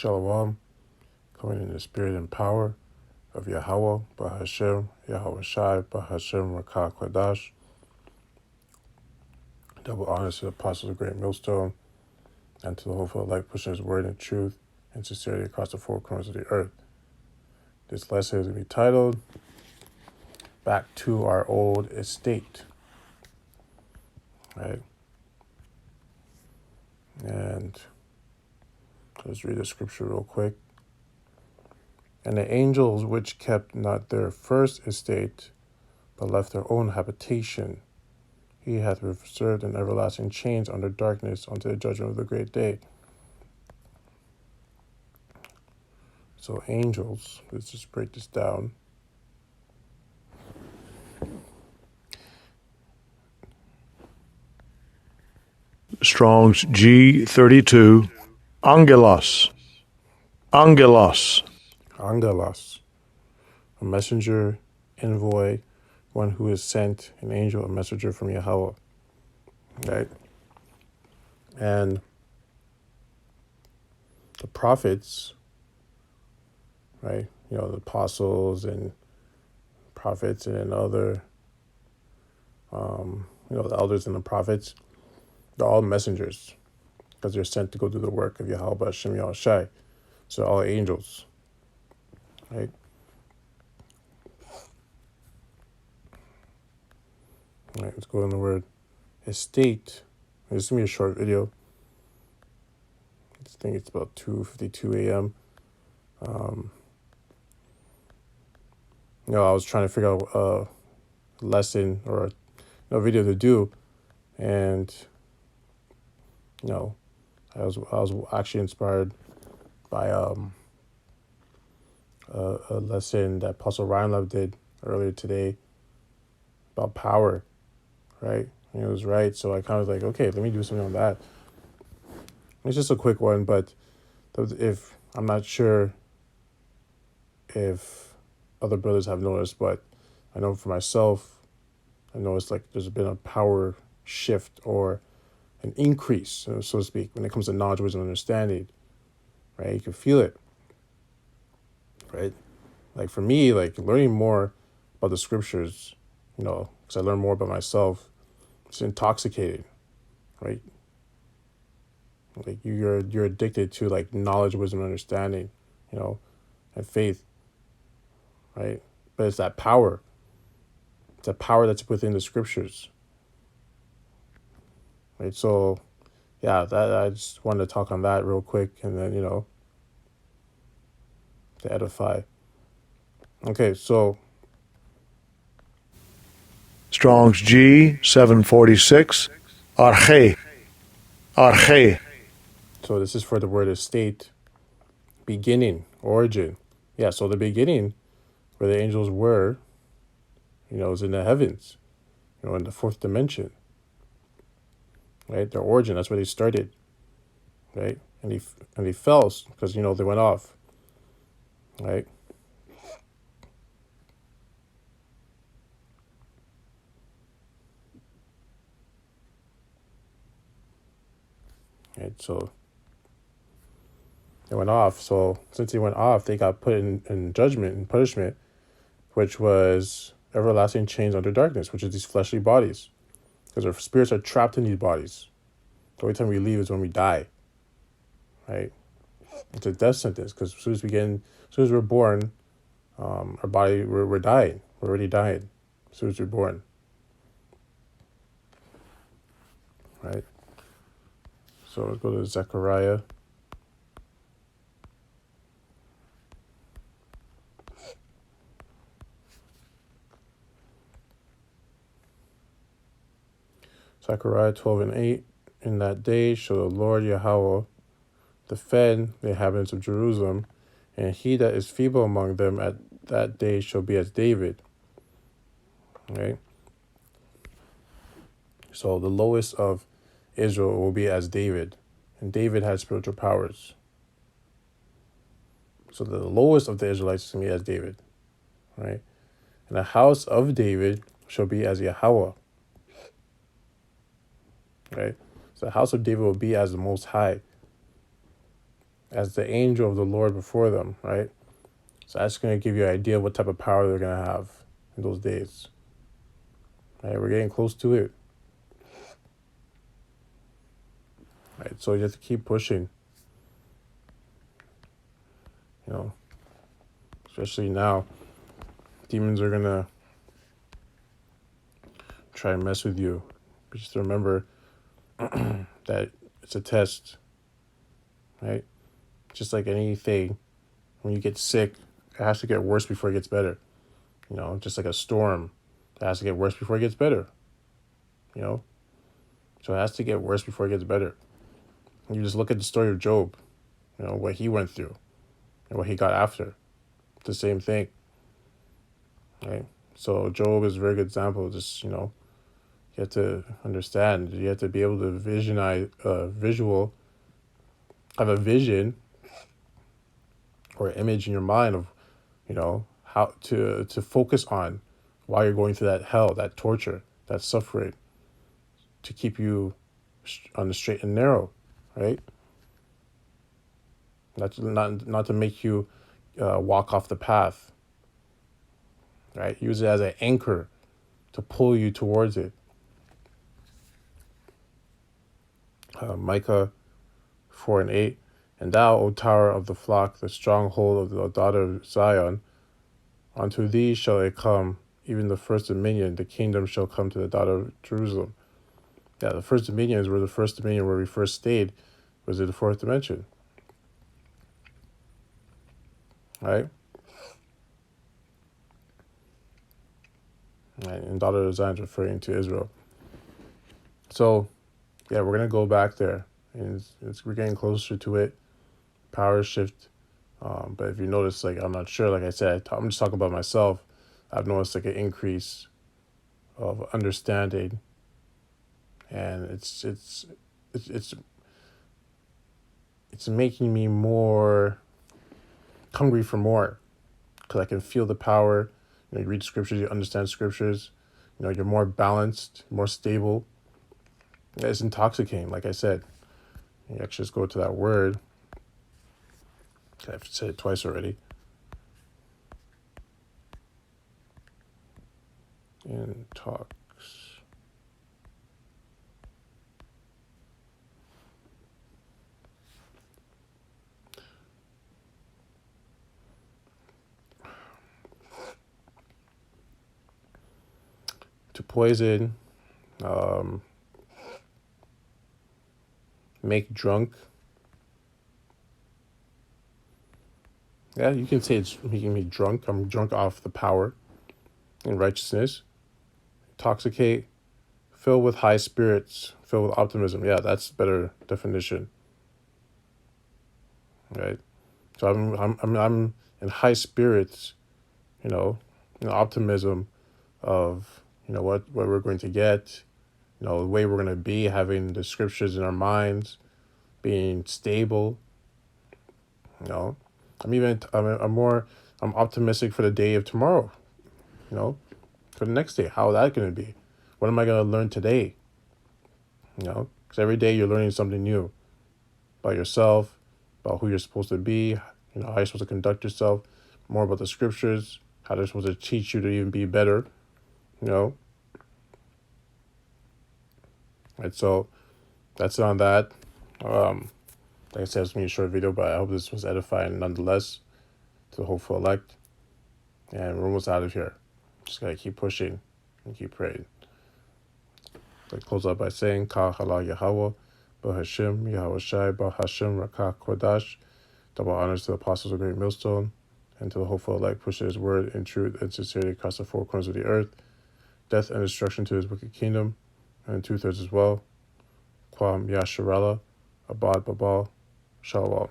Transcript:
Shalom, coming in the spirit and power of Yahweh, Bahashem, Yahweh Shai, Bahashem, Rakah Kwadash. Double honors to the apostles of Great Millstone and to the whole of life pushing his word in truth and sincerity across the four corners of the earth. This lesson is going to be titled, Back to Our Old Estate. Right? And let's read the scripture real quick. And the angels which kept not their first estate, but left their own habitation, he hath reserved in everlasting chains under darkness unto the judgment of the great day. So angels, let's just break this down. Strong's G32, Angelos. Angelos. Angelos, a messenger, envoy, one who is sent, an angel, a messenger from Yahweh. Right? And the prophets, right? You know, the apostles and prophets and other, the elders and the prophets, they're all messengers because they're sent to go do the work of Yahweh Hashem Yahweh Shai. So all angels, right? All right, let's go on the word estate. This is going to be a short video. I think it's about 2:52 a.m. I was trying to figure out a lesson or a video to do, and I was actually inspired by a lesson that Apostle Ryan Love did earlier today about power, right? And it was right, so I kind of like, okay, let me do something on that. It's just a quick one, but if I'm not sure if other brothers have noticed, but I know for myself, I noticed like there's been a power shift or an increase, so to speak, when it comes to knowledge, wisdom, and understanding, right? You can feel it, right? Like for me, like learning more about the scriptures, because I learn more about myself, it's intoxicating, right? Like you're addicted to like knowledge, wisdom, and understanding, and faith, right? But it's that power. It's a power that's within the scriptures, right? So, yeah, that I just wanted to talk on that real quick, and then to edify. Okay, so Strong's G746, Arche. Arche. so this is for the word estate, beginning, origin. Yeah, so the beginning, where the angels were, is in the heavens, in the fourth dimension, right? Their origin, that's where they started, right? And they fell because, they went off, right? Right, so they went off. So since they went off, they got put in judgment and punishment, which was everlasting chains under darkness, which is these fleshly bodies, because our spirits are trapped in these bodies. The only time we leave is when we die, right? It's a death sentence because as soon as we're born, our body, we're dying. We're already dying as soon as we're born, right? So let's go to Zechariah. Zechariah 12:8. In that day shall the Lord Yahweh defend the inhabitants of Jerusalem, and he that is feeble among them at that day shall be as David. Right? So the lowest of Israel will be as David, and David had spiritual powers. So the lowest of the Israelites is going to be as David, right? And the house of David shall be as Yahweh, right? So the house of David will be as the Most High. as the angel of the Lord before them, right? So that's going to give you an idea of what type of power they're going to have in those days. Right? We're getting close to it. Right? So you have to keep pushing. You know, especially now, demons are going to try and mess with you. But just remember that it's a test, right? Just like anything, when you get sick, it has to get worse before it gets better. You know, just like a storm, it has to get worse before it gets better. You know, so it has to get worse before it gets better. And you just look at the story of Job, you know, what he went through and what he got after. It's the same thing, right? So Job is a very good example. Just, you know, you have to understand. You have to be able to have a vision or image in your mind of, you know, how to focus on why you're going through that hell, that torture, that suffering, to keep you on the straight and narrow, right? Not to make you walk off the path, right? Use it as an anchor to pull you towards it. Micah 4:8, and thou, O tower of the flock, the stronghold of the daughter of Zion, unto thee shall it come, even the first dominion, the kingdom shall come to the daughter of Jerusalem. Yeah, the first dominions were the first dominion where we first stayed, was in the fourth dimension. Right? And daughter of Zion is referring to Israel. So, yeah, we're going to go back there. And we're getting closer to it. Power shift. But if you notice, like, I'm not sure, like I said, I'm just talking about myself. I've noticed like an increase of understanding. And it's making me more hungry for more, because I can feel the power. You know, you read scriptures, you understand scriptures. You know, you're more balanced, more stable. Yeah, it's intoxicating, like I said. You actually just go to that word. I've said it twice already. Intox. To poison, make drunk. Yeah, you can say it's making me drunk. I'm drunk off the power and righteousness. Intoxicate, fill with high spirits, fill with optimism. Yeah, that's a better definition. Right? So I'm in high spirits, you know, optimism of, you know, what we're going to get, you know, the way we're going to be, having the scriptures in our minds, being stable. You know, I'm optimistic for the day of tomorrow, you know, for the next day. How is that going to be? What am I going to learn today? You know, because every day you're learning something new about yourself, about who you're supposed to be, you know, how you're supposed to conduct yourself, more about the scriptures, how they're supposed to teach you to even be better, you know. And so that's on that. Like I said, it's going to be a short video, but I hope this was edifying nonetheless to the hopeful elect. And we're almost out of here. Just got to keep pushing and keep praying. I close out by saying, Ka Hala Yahweh, Ba Hashem, Yahweh Shai, Ba Hashem, Rakah Kodash. Double honors to the apostles of Great Millstone and to the hopeful elect, push his word in truth and sincerity across the four corners of the earth. Death and destruction to his wicked kingdom, and 2/3 as well. Kwam Yasharala, Abad Babal, Shalom.